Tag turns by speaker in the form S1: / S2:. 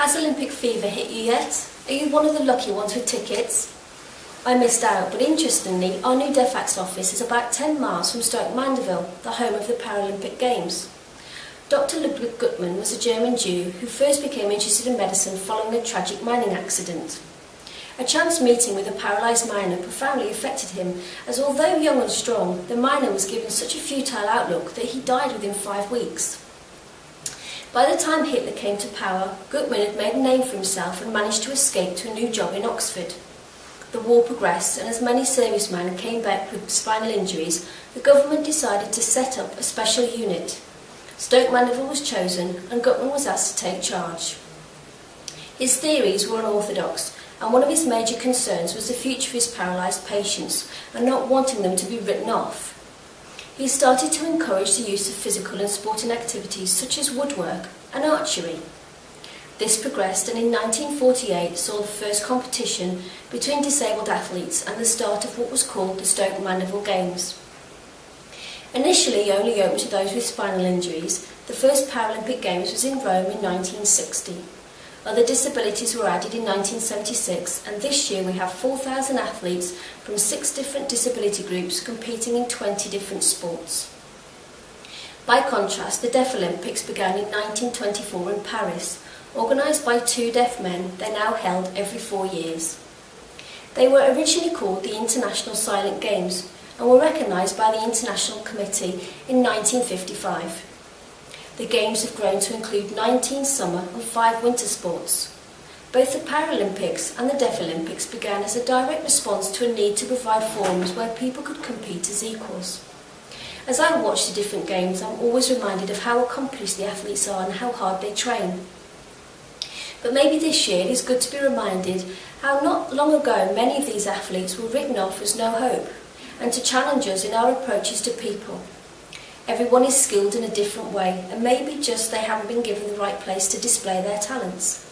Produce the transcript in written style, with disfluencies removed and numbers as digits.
S1: Has Olympic fever hit you yet? Are you one of the lucky ones with tickets? I missed out, but interestingly, our new Deafax office is about 10 miles from Stoke Mandeville, the home of the Paralympic Games. Dr. Ludwig Guttmann was a German Jew who first became interested in medicine following a tragic mining accident. A chance meeting with a paralysed miner profoundly affected him, as although young and strong, the miner was given such a futile outlook that he died within 5 weeks. By the time Hitler came to power, Guttmann had made a name for himself and managed to escape to a new job in Oxford. The war progressed, and as many servicemen came back with spinal injuries, the government decided to set up a special unit. Stoke Mandeville was chosen, and Guttmann was asked to take charge. His theories were unorthodox, and one of his major concerns was the future of his paralysed patients and not wanting them to be written off. He started to encourage the use of physical and sporting activities such as woodwork and archery. This progressed, and in 1948 saw the first competition between disabled athletes and the start of what was called the Stoke Mandeville Games. Initially only open to those with spinal injuries, the first Paralympic Games was in Rome in 1960. Other disabilities were added in 1976, and this year we have 4,000 athletes from 6 different disability groups competing in 20 different sports. By contrast, the Deaf Olympics began in 1924 in Paris. Organised by 2 deaf men, they're now held every 4 years. They were originally called the International Silent Games and were recognised by the International Committee in 1955. The Games have grown to include 19 summer and 5 winter sports. Both the Paralympics and the Deaf Olympics began as a direct response to a need to provide forums where people could compete as equals. As I watch the different games, I'm always reminded of how accomplished the athletes are and how hard they train. But maybe this year it is good to be reminded how not long ago many of these athletes were written off as no hope, and to challenge us in our approaches to people. Everyone is skilled in a different way, and maybe just they haven't been given the right place to display their talents.